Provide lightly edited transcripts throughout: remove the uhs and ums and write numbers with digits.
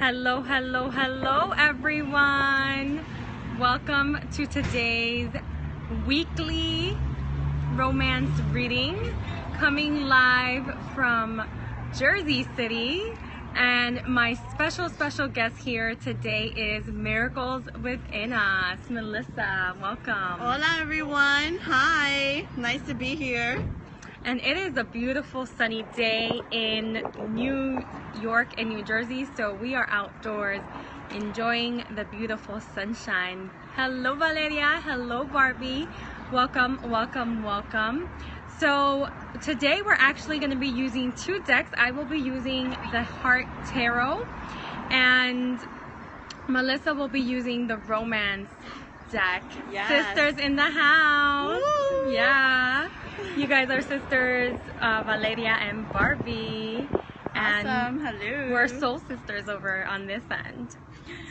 Hello, hello, hello, everyone. Welcome to today's weekly romance reading, coming live from Jersey City. And my special guest here today is Miracles Within Us, Melissa. Welcome. Hola, everyone. Hi. Nice to be here. And it is a beautiful sunny day in New York and New Jersey, so we are outdoors enjoying the beautiful sunshine. Hello, Valeria. Hello, Barbie. Welcome, welcome, welcome. So today we're actually going to be using two decks. I will be using the Heart Tarot, and Melissa will be using the Romance deck. Yes. Sisters in the house. Woo! Yeah. You guys are sisters, Valeria and Barbie. And awesome. Hello. we're soul sisters over on this end.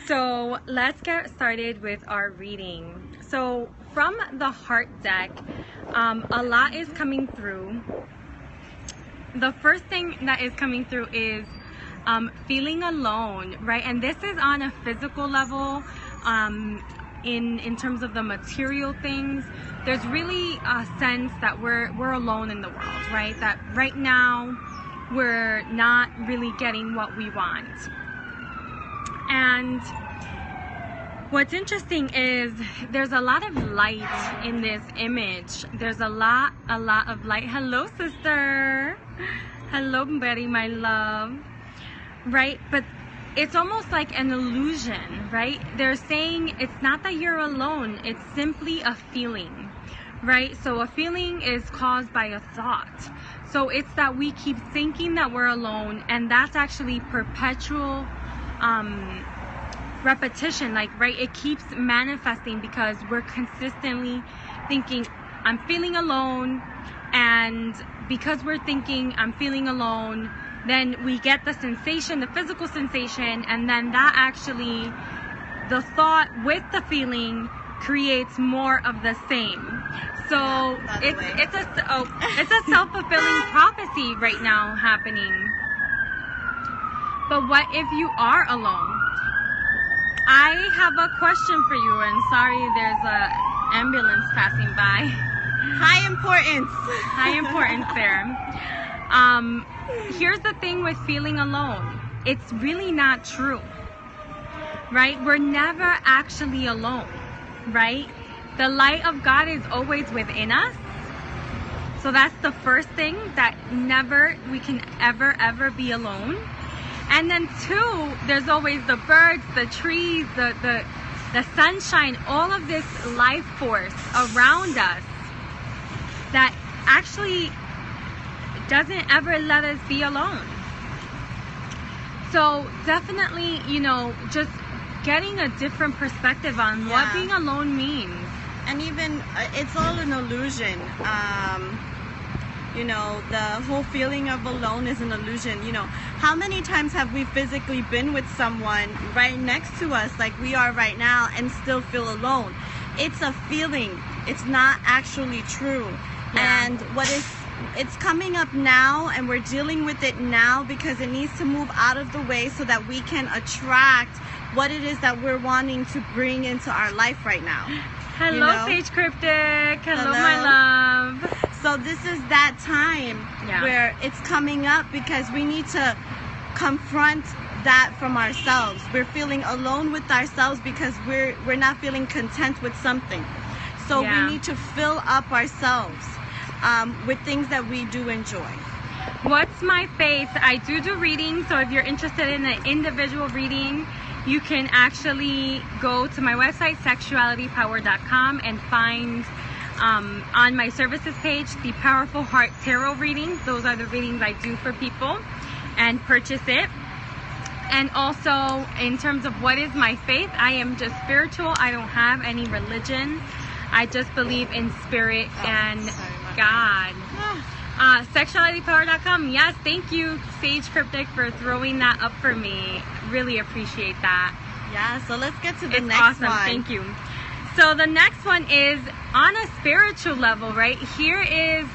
So let's get started with our reading. So from the Heart deck, a lot is coming through. The first thing that is coming through is feeling alone, right? And this is on a physical level. In terms of the material things, there's really a sense that we're alone in the world, right? That right now we're not really getting what we want. And what's interesting is there's a lot of light in this image. There's a lot of light. Hello, sister. Hello, Betty, my love. Right? But it's almost like an illusion, right? They're saying it's not that you're alone, it's simply a feeling, right? So a feeling is caused by a thought. So it's that we keep thinking that we're alone, and that's actually perpetual repetition, like, right? It keeps manifesting because we're consistently thinking, I'm feeling alone, and because we're thinking I'm feeling alone, then we get the sensation, the physical sensation, and then that actually, the thought with the feeling creates more of the same. So it's a self-fulfilling prophecy right now happening. But what if you are alone? I have a question for you, and sorry, there's a ambulance passing by. High importance. High importance there. Here's the thing with feeling alone. It's really not true, right? We're never actually alone, right? The light of God is always within us. So that's the first thing, that never we can ever be alone. And then two, there's always the birds, the trees, the sunshine, all of this life force around us that actually doesn't ever let us be alone. So definitely, just getting a different perspective on what being alone means. And even, it's all an illusion. The whole feeling of alone is an illusion. How many times have we physically been with someone right next to us, like we are right now, and still feel alone? It's a feeling. It's not actually true. Yeah. And it's coming up now, and we're dealing with it now because it needs to move out of the way so that we can attract what it is that we're wanting to bring into our life right now. Hello, Sage Cryptic. Hello, my love. So this is that time where it's coming up because we need to confront that from ourselves. We're feeling alone with ourselves because we're not feeling content with something. So we need to fill up ourselves with things that we do enjoy. What's my faith? I do readings, so if you're interested in an individual reading, you can actually go to my website, sexualitypower.com, and find on my services page the Powerful Heart Tarot readings. Those are the readings I do for people, and purchase it. And also, in terms of what is my faith, I am just spiritual. I don't have any religion. I just believe in spirit and God. Sexualitypower.com. Yes, thank you, Sage Cryptic, for throwing that up for me. Really appreciate that. Yeah, so let's get to the next awesome. one. Thank you. So the next one is on a spiritual level, right? Here is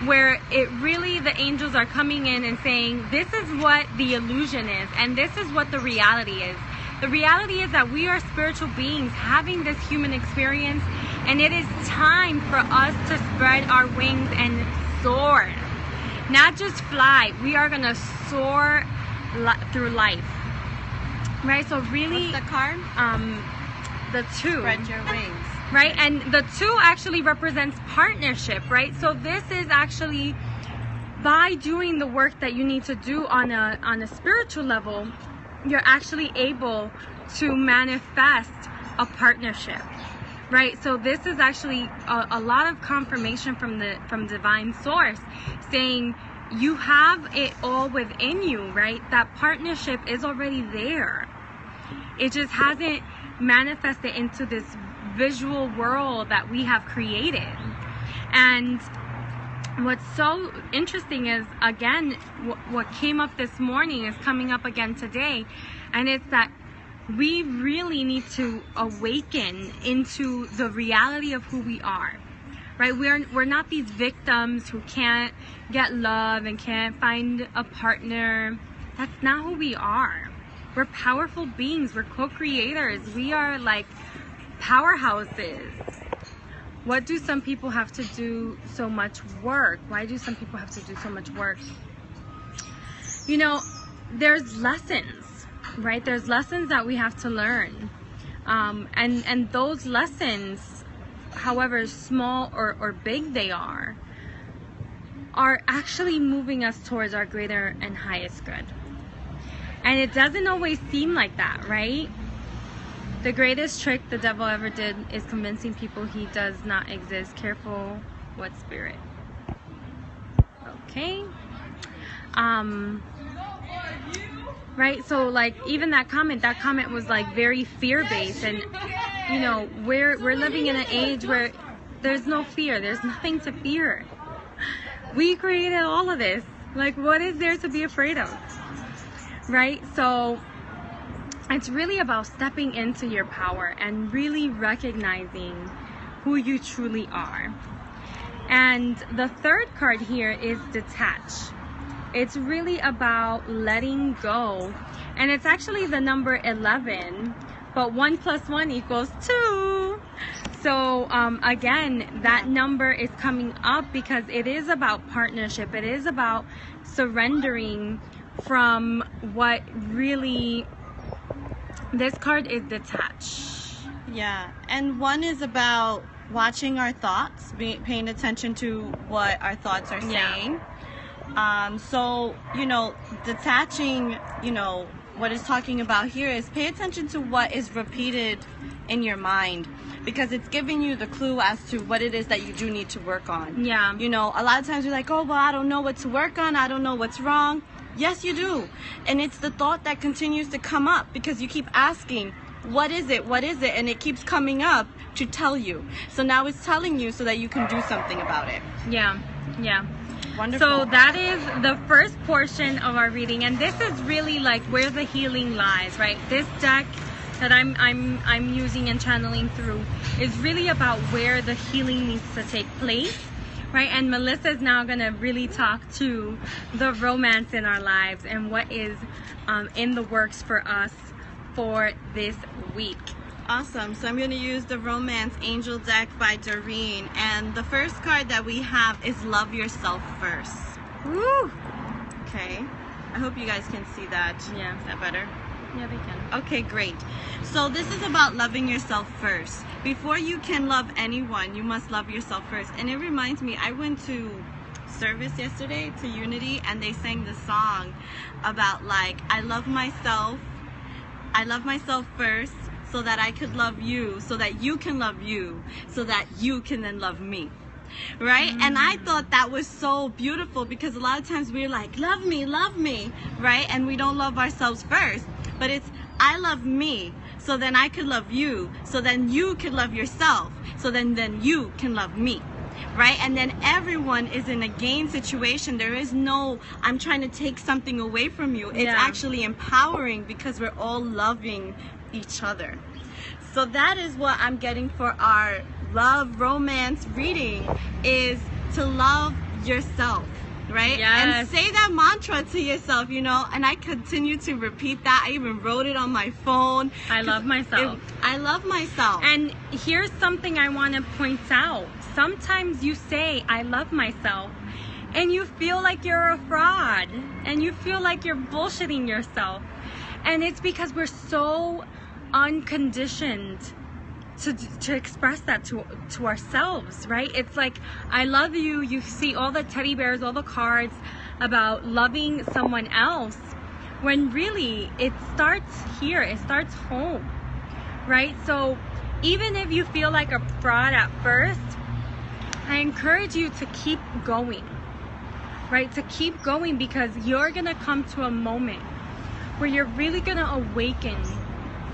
where it really, the angels are coming in and saying, this is what the illusion is, and this is what the reality is. The reality is that we are spiritual beings having this human experience, and it is time for us to spread our wings and soar. Not just fly, we are going to soar through life. Right? So really, what's the card? The 2. Spread your wings. Right? And the 2 actually represents partnership, right? So this is actually, by doing the work that you need to do on a spiritual level, you're actually able to manifest a partnership, right? So this is actually a lot of confirmation from divine source, saying you have it all within you, right? That partnership is already there. It just hasn't manifested into this visual world that we have created. And what's so interesting is, again, what came up this morning is coming up again today, and it's that we really need to awaken into the reality of who we are, right? We're not these victims who can't get love and can't find a partner. That's not who we are. We're powerful beings. We're co-creators. We are like powerhouses. What do some people have to do so much work? Why do some people have to do so much work? You know, there's lessons, right? There's lessons that we have to learn. And those lessons, however small or big they are actually moving us towards our greater and highest good. And it doesn't always seem like that, right? The greatest trick the devil ever did is convincing people he does not exist. Careful what spirit. Okay. Right, so like even that comment was like very fear-based, and you know, we're living in an age where there's no fear, there's nothing to fear. We created all of this. Like, what is there to be afraid of? Right? So it's really about stepping into your power and really recognizing who you truly are. And the third card here is detach. It's really about letting go. And it's actually the number 11, but 1 + 1 = 2. So again, that number is coming up because it is about partnership. It is about surrendering from what really, this card is detach. Yeah, and 1 is about watching our thoughts, paying attention to what our thoughts are saying. So, you know, detaching, you know, what it's talking about here is pay attention to what is repeated in your mind, because it's giving you the clue as to what it is that you do need to work on. Yeah. You know, a lot of times you're like, oh, well, I don't know what to work on. I don't know what's wrong. Yes, you do. And it's the thought that continues to come up because you keep asking, what is it? What is it? And it keeps coming up to tell you. So now it's telling you so that you can do something about it. Yeah. Yeah. Wonderful. So that is the first portion of our reading, and this is really like where the healing lies, right? This deck that I'm using and channeling through is really about where the healing needs to take place, right? And Melissa is now gonna really talk to the romance in our lives and what is in the works for us for this week. Awesome. So I'm going to use the Romance Angel deck by Doreen. And the first card that we have is Love Yourself First. Woo! Okay. I hope you guys can see that. Yeah. Is that better? Yeah, they can. Okay, great. So this is about loving yourself first. Before you can love anyone, you must love yourself first. And it reminds me, I went to service yesterday to Unity, and they sang the song about like, I love myself first, so that I could love you, so that you can love you, so that you can then love me, right? And I thought that was so beautiful, because a lot of times we're like, love me, right? And we don't love ourselves first. But it's, I love me, so then I could love you, so then you can love yourself, so then you can love me, right? And then everyone is in a gain situation. There is no, I'm trying to take something away from you. It's actually empowering, because we're all loving each other. So that is what I'm getting for our love romance reading, is to love yourself, right? Yes. And say that mantra to yourself, you know, and I continue to repeat that. I even wrote it on my phone. I love myself. I love myself. And here's something I want to point out. Sometimes you say, I love myself, and you feel like you're a fraud, and you feel like you're bullshitting yourself. And it's because we're so unconditioned to express that to ourselves, right? It's like, I love you. You see all the teddy bears, all the cards about loving someone else, when really it starts here. It starts home, right? So even if you feel like a fraud at first, I encourage you to keep going, right? To keep going, because you're gonna come to a moment where you're really gonna awaken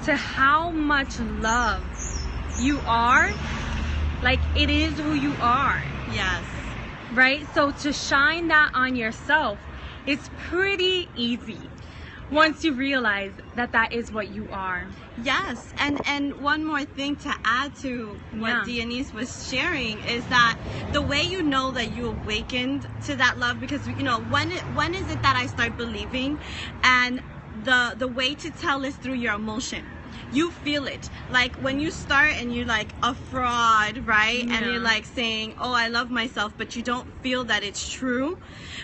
to how much love you are. Like, it is who you are. Yes. Right? So to shine that on yourself, it's pretty easy once you realize that that is what you are. Yes, and one more thing to add to what Dianise was sharing is that the way you know that you awakened to that love, because, you know, when is it that I start believing? And the way to tell is through your emotion. You feel it. Like when you start and you're like a fraud, right? Yeah. And you're like saying, oh, I love myself, but you don't feel that it's true.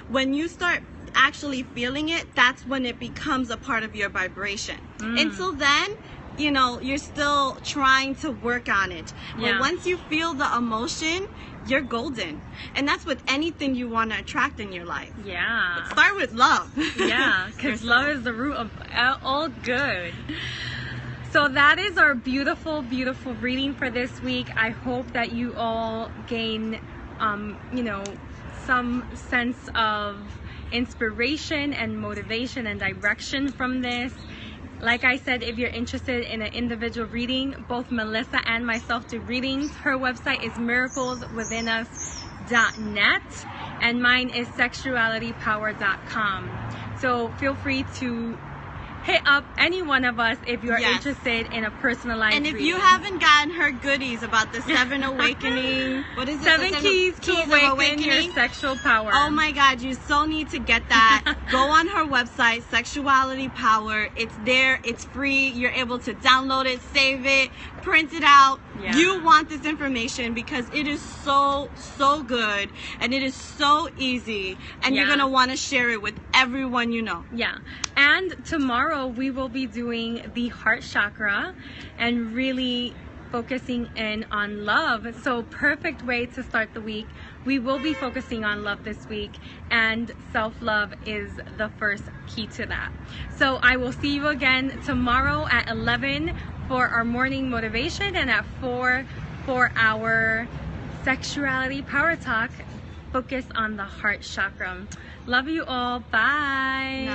When you start actually feeling it, that's when it becomes a part of your vibration. Until then, you know, you're still trying to work on it. But once you feel the emotion, you're golden. And that's with anything you want to attract in your life. Yeah. But start with love. Yeah, because love is the root of all good. So that is our beautiful, beautiful reading for this week. I hope that you all gain, you know, some sense of inspiration and motivation and direction from this. Like I said, if you're interested in an individual reading, both Melissa and myself do readings. Her website is miracleswithinus.net, and mine is sexualitypower.com. So feel free to hit up any one of us if you're interested in a personalized And if reading. you haven't gotten her goodies about the 7 awakening, what is it? 7 keys to awaken your sexual power. Oh my God, you so need to get that. Go on her website, Sexuality Power. It's there. It's free. You're able to download it, save it, print it out. Yeah. You want this information because it is so good, and it is so easy, and you're going to want to share it with everyone you know. Yeah. And tomorrow we will be doing the heart chakra and really focusing in on love. So perfect way to start the week. We will be focusing on love this week, and self-love is the first key to that. So I will see you again tomorrow at 11 for our morning motivation, and at 4 for our sexuality power talk, focus on the heart chakra. Love you all. Bye.